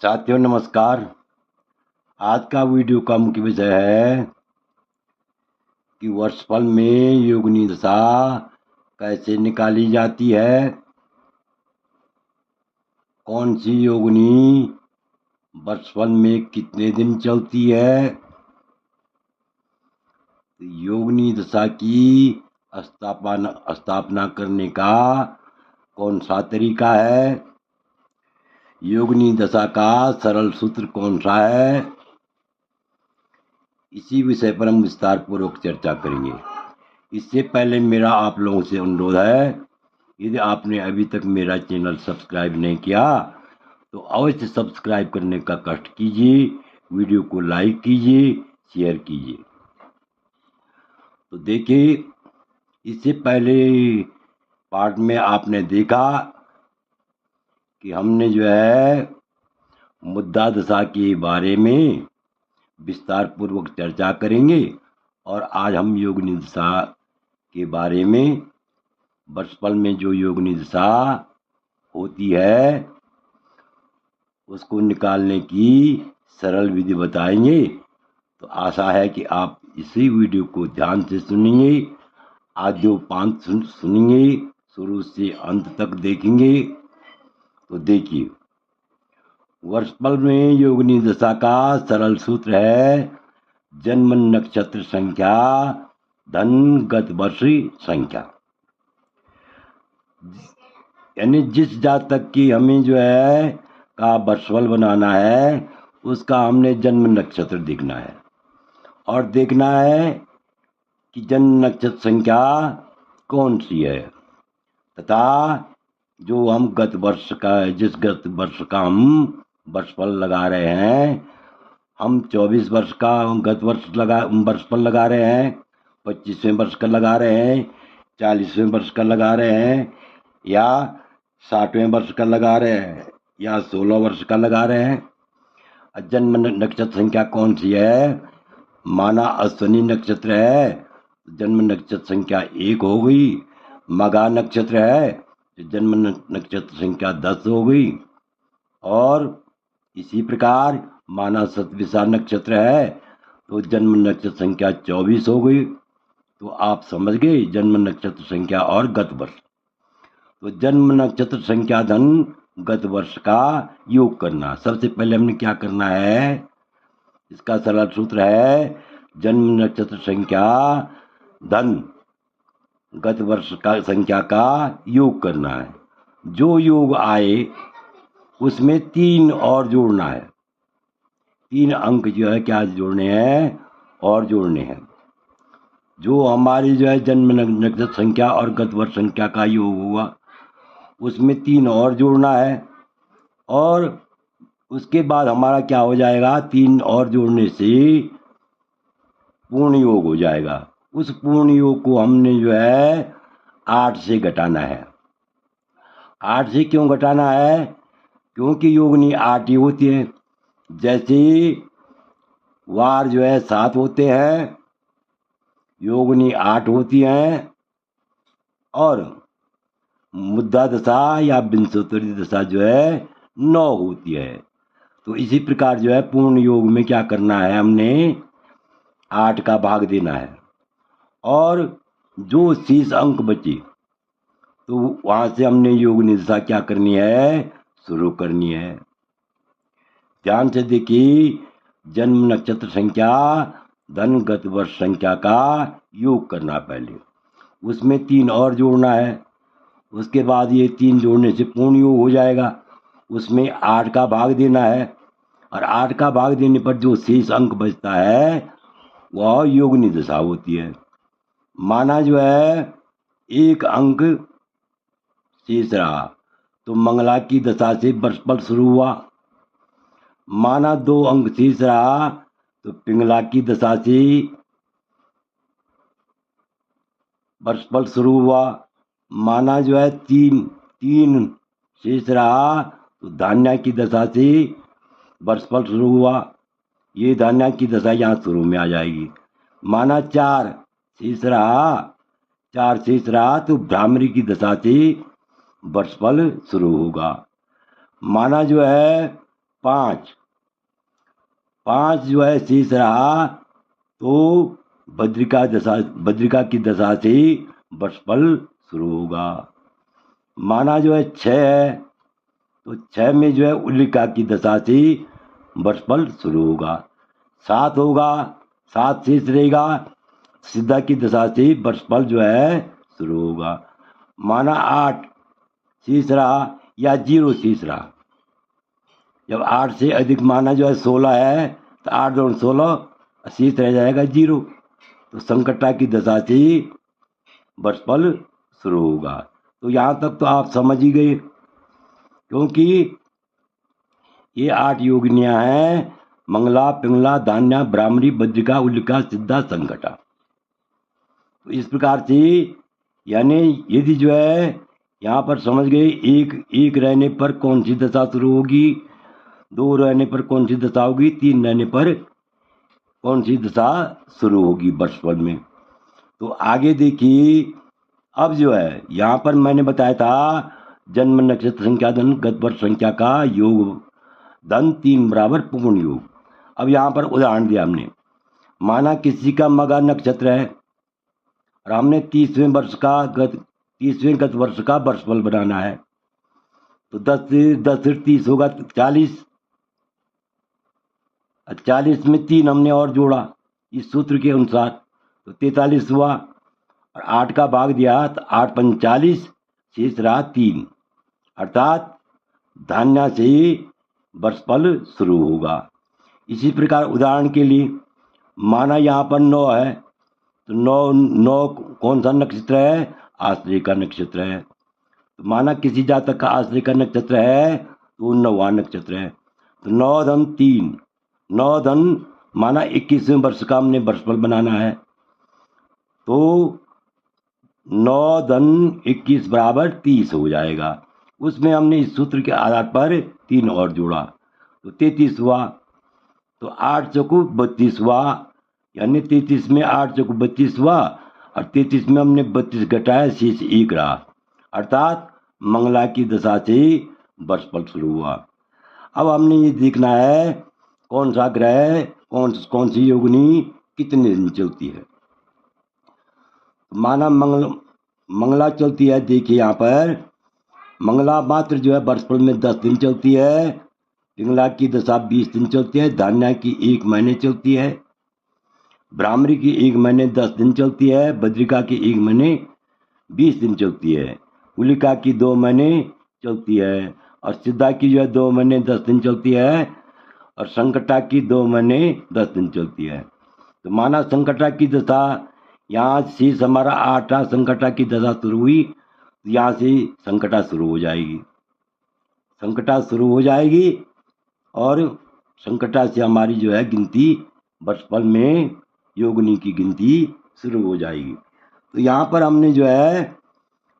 साथियों नमस्कार। आज का वीडियो का मुख्य विषय है कि वर्षफल में योगिनी दशा कैसे निकाली जाती है, कौन सी योगिनी वर्षफल में कितने दिन चलती है, योगिनी दशा की स्थापना करने का कौन सा तरीका है, योगिनी दशा का सरल सूत्र कौन सा है, इसी विषय पर हम विस्तार पूर्वक चर्चा करेंगे। इससे पहले मेरा आप लोगों से अनुरोध है, यदि आपने अभी तक मेरा चैनल सब्सक्राइब नहीं किया तो अवश्य सब्सक्राइब करने का कष्ट कीजिए, वीडियो को लाइक कीजिए, शेयर कीजिए। तो देखिए, इससे पहले पार्ट में आपने देखा कि हमने जो है मुद्दा दशा के बारे में विस्तार पूर्वक चर्चा करेंगे और आज हम योगिनी दशा के बारे में वर्षफल में जो योगिनी दशा होती है उसको निकालने की सरल विधि बताएंगे। तो आशा है कि आप इसी वीडियो को ध्यान से सुनेंगे, आद्यो पांत सुनेंगे, शुरू से अंत तक देखेंगे। तो देखिए, वर्षफल में योगिनी दशा का सरल सूत्र है जन्म नक्षत्र संख्या धन गत वर्ष संख्या। यानी जिस जातक की हमें जो है का वर्षफल बनाना है उसका हमने जन्म नक्षत्र देखना है और देखना है कि जन्म नक्षत्र संख्या कौन सी है तथा जो हम गत वर्ष का जिस गत वर्ष का हम वर्षफल लगा रहे हैं, हम 24 वर्ष का गत वर्षफल लगा रहे हैं, 25वें वर्ष का लगा रहे हैं, 40वें वर्ष का लगा रहे हैं या 60वें वर्ष का लगा रहे हैं या 16 वर्ष का लगा रहे हैं। जन्म नक्षत्र संख्या कौन सी है? माना अश्विनी नक्षत्र है, जन्म नक्षत्र संख्या 1 हो गई। मघा नक्षत्र है तो जन्म नक्षत्र संख्या 10 हो गई। और इसी प्रकार माना सतविषा नक्षत्र है तो जन्म नक्षत्र संख्या 24 हो गई। तो आप समझ गए जन्म नक्षत्र संख्या और गत वर्ष। तो जन्म नक्षत्र संख्या धन गत वर्ष का योग करना। सबसे पहले हमने क्या करना है, इसका सरल सूत्र है जन्म नक्षत्र संख्या धन गत वर्ष का संख्या का योग करना है। जो योग आए उसमें 3 और जोड़ना है। 3 अंक जो है क्या जोड़ने हैं और जोड़ने हैं। जो हमारी जो है जन्म नक्षत्र संख्या और गत वर्ष संख्या का योग हुआ उसमें 3 और जोड़ना है और उसके बाद हमारा क्या हो जाएगा, 3 और जोड़ने से पूर्ण योग हो जाएगा। उस पूर्ण योग को हमने जो है 8 से घटाना है। 8 से क्यों घटाना है? क्योंकि योगिनी 8 ही होती है। जैसे वार जो है 7 होते हैं, योगिनी 8 होती हैं और मुद्दा दशा या विंशोत्तरी दशा जो है 9 होती है। तो इसी प्रकार जो है पूर्ण योग में क्या करना है, हमने 8 का भाग देना है और जो शेष अंक बचे तो वहां से हमने योगिनी दशा क्या करनी है, शुरू करनी है। ध्यान से देखिए, जन्म नक्षत्र संख्या धन गत वर्ष संख्या का योग करना पहले, उसमें 3 और जोड़ना है। उसके बाद ये 3 जोड़ने से पूर्ण योग हो जाएगा। उसमें 8 का भाग देना है और 8 का भाग देने पर जो शेष अंक बचता है वह योगिनी दशा होती है। माना जो है 1 अंक शेष रहा तो मंगला की दशा से वर्षफल शुरू हुआ। माना 2 अंक शेष रहा तो पिंगला की दशा से वर्षफल शुरू हुआ। माना जो है 3 शेष रहा तो धान्या की दशा से वर्षफल शुरू हुआ। ये धान्या की दशा यहाँ शुरू में आ जाएगी। माना 4 शेष रहा तो भ्रामरी की दशा से वर्षफल शुरू होगा। माना जो है 5 5 जो है शेष रहा, तो बद्रिका की दशा से वर्षफल शुरू होगा। माना जो है 6 है, तो 6 में जो है उल्लिका की दशा से वर्षफल शुरू होगा। 7 होगा, 7 शेष रहेगा, सिद्धा की दशा से वर्षफल जो है शुरू होगा। माना 8 शेष रहा या 0 शेष रहा। जब 8 से अधिक माना जो है 16 है, तो 8 और 16 शेष रह जाएगा 0, तो संकटा की दशा से वर्षफल शुरू होगा। तो यहाँ तक तो आप समझ ही गए, क्योंकि ये 8 योगिनियाँ हैं, मंगला, पिंगला, धान्या, ब्राह्मणी, बद्रिका, उल्लिका, सिद्धा, संकटा। तो इस प्रकार से यानी यदि जो है यहाँ पर समझ गए, एक रहने पर कौन सी दशा शुरू होगी, 2 रहने पर कौन सी दशा होगी, 3 रहने पर कौन सी दशा शुरू होगी वर्षफल में। तो आगे देखिए, अब जो है यहाँ पर मैंने बताया था जन्म नक्षत्र संख्या धन गत वर्ष संख्या का योग धन 3 बराबर पूर्ण योग। अब यहाँ पर उदाहरण दिया हमने, माना किसी का मगा नक्षत्र है और हमने 30वें गत वर्ष का वर्षफल बनाना है, तो 10 से 30 होगा 40, 40 में 3 हमने और जोड़ा इस सूत्र के अनुसार, तो 43 हुआ, और 8 का भाग दिया तो 8 पंच 40, शेष रहा 3, अर्थात धान्या से वर्षफल शुरू होगा। इसी प्रकार उदाहरण के लिए माना यहाँ पर 9 है, तो 9 कौन सा नक्षत्र है, आश्रय का नक्षत्र है। तो माना किसी जातक का आश्रय का नक्षत्र है, तो 9वां नक्षत्र है, तो 9 धन 3, 9 धन माना 21वें वर्ष का हमने वर्षफल बनाना है, तो 9 धन 21 बराबर 30 हो जाएगा। उसमें हमने इस सूत्र के आधार पर 3 और जोड़ा, तो 33 हुआ, तो 8 चौको 32 हुआ, यानी 33 में 8 चौको 32 हुआ, और 33 में हमने 32 घटाया, शेष 1 रहा, अर्थात मंगला की दशा से वर्षफल शुरू हुआ। अब हमने ये देखना है कौन सा ग्रह कौन सी योगिनी कितने दिन चलती है। माना मंगला चलती है, देखिए यहाँ पर मंगला मात्र जो है वर्षफल में 10 दिन चलती है, पिंगला की दशा 20 दिन चलती है, धान्या की 1 महीने चलती है, ब्राह्मणी की 1 महीने 10 दिन चलती है, बद्रिका की 1 महीने 20 दिन चलती है, उल्लिका की 2 महीने चलती है, और सिद्धा की जो है 2 महीने 10 दिन चलती है, और संकटा की 2 महीने 10 दिन चलती है। तो माना संकटा की दशा यहाँ से हमारा 8 संकटा की दशा शुरू हुई, तो यहाँ से संकटा शुरू हो जाएगी, और संकटा से हमारी जो है गिनती वर्षफल में योगिनी की गिनती शुरू हो जाएगी। तो यहाँ पर हमने जो है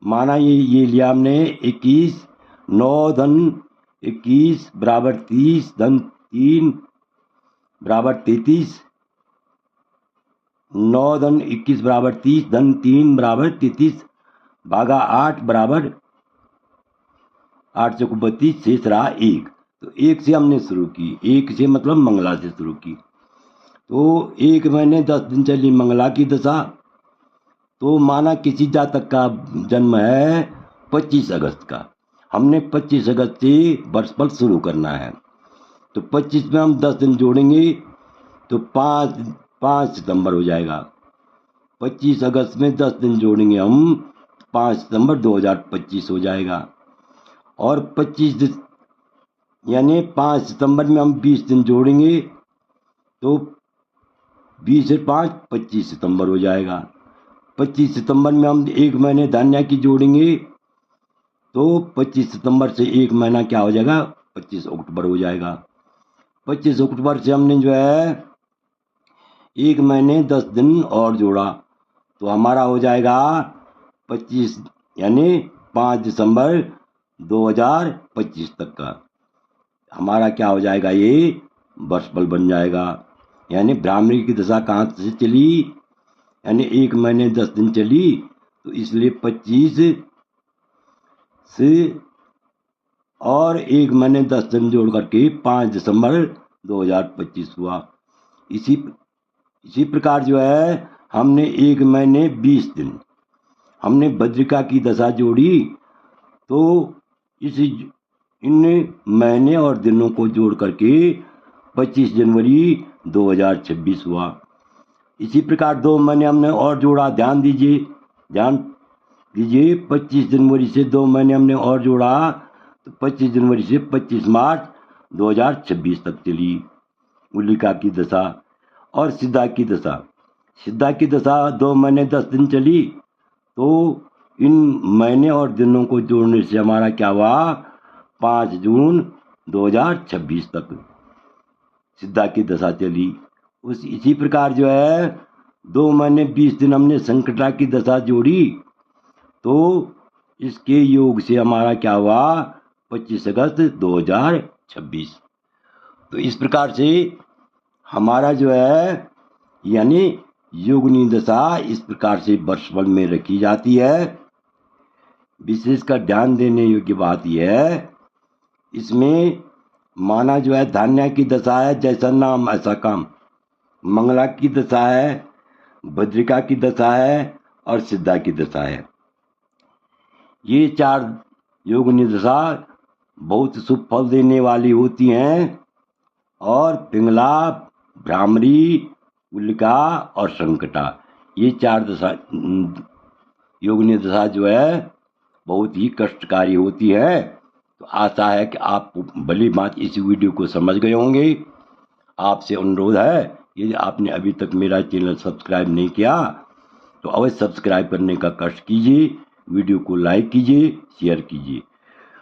माना ये लिया हमने 21, 9 धन 21 बराबर 30 धन 3 बराबर 33, 9 धन 21 बराबर 30 धन 3 बराबर 33 भागा 8 बराबर 8 चौको 32, शेष रहा 1। तो 1 से हमने शुरू की, 1 से मतलब मंगला से शुरू की, तो 1 महीने 10 दिन चली मंगला की दशा। तो माना किसी जातक का जन्म है 25 अगस्त का, हमने 25 अगस्त से वर्षफल शुरू करना है, तो 25 में हम 10 दिन जोड़ेंगे तो 5 सितंबर हो जाएगा। 25 अगस्त में 10 दिन जोड़ेंगे हम, 5 सितंबर 2025 हो जाएगा। और 25 यानी 5 सितंबर में हम 20 दिन जोड़ेंगे तो 20 से 5 25 सितंबर हो जाएगा। 25 सितंबर में हम 1 महीने धान्या की जोड़ेंगे तो 25 सितंबर से 1 महीना क्या हो जाएगा, 25 अक्टूबर हो जाएगा। 25 अक्टूबर से हमने जो है 1 महीने 10 दिन और जोड़ा, तो हमारा हो जाएगा 25 यानी 5 दिसंबर 2025 तक का हमारा क्या हो जाएगा, ये वर्षफल बन जाएगा। यानी ब्राह्मणी की दशा कहाँ से चली, यानी 1 महीने 10 दिन चली, तो इसलिए 25 से और 1 महीने 10 दिन जोड़ करके 5 दिसंबर 2025 हुआ। इसी प्रकार जो है हमने 1 महीने 20 दिन हमने बद्रिका की दशा जोड़ी, तो इन महीने और दिनों को जोड़ करके 25 जनवरी 2026 हुआ। इसी प्रकार 2 महीने हमने और जोड़ा, ध्यान दीजिए 25 जनवरी से 2 महीने हमने और जोड़ा, तो 25 जनवरी से 25 मार्च 2026 तक चली उल्लिका की दशा। और सिद्धा की दशा 2 महीने 10 दिन चली, तो इन महीने और दिनों को जोड़ने से हमारा क्या हुआ, 5 जून 2026 तक सिद्धा की दशा चली। इसी प्रकार जो है 2 महीने 20 दिन हमने संकटा की दशा जोड़ी, तो इसके योग से हमारा क्या हुआ, 25 अगस्त 2026। तो इस प्रकार से हमारा जो है यानी योगिनी दशा इस प्रकार से वर्षफल में रखी जाती है। विशेषकर ध्यान देने योग्य बात यह है, इसमें माना जो है धान्या की दशा है, जैसा नाम ऐसा काम। मंगला की दशा है, बद्रिका की दशा है और सिद्धा की दशा है। ये 4 योगिनी दशा बहुत शुभ फल देने वाली होती हैं। और पिंगला, भ्रामरी, उल्लिका और संकटा, ये 4 दशा योगिनी दशा जो है बहुत ही कष्टकारी होती है। तो आशा है कि आप भली बात इस वीडियो को समझ गए होंगे। आपसे अनुरोध है, यदि आपने अभी तक मेरा चैनल सब्सक्राइब नहीं किया तो अवश्य सब्सक्राइब करने का कष्ट कीजिए, वीडियो को लाइक कीजिए, शेयर कीजिए।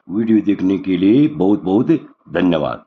वीडियो देखने के लिए बहुत बहुत धन्यवाद।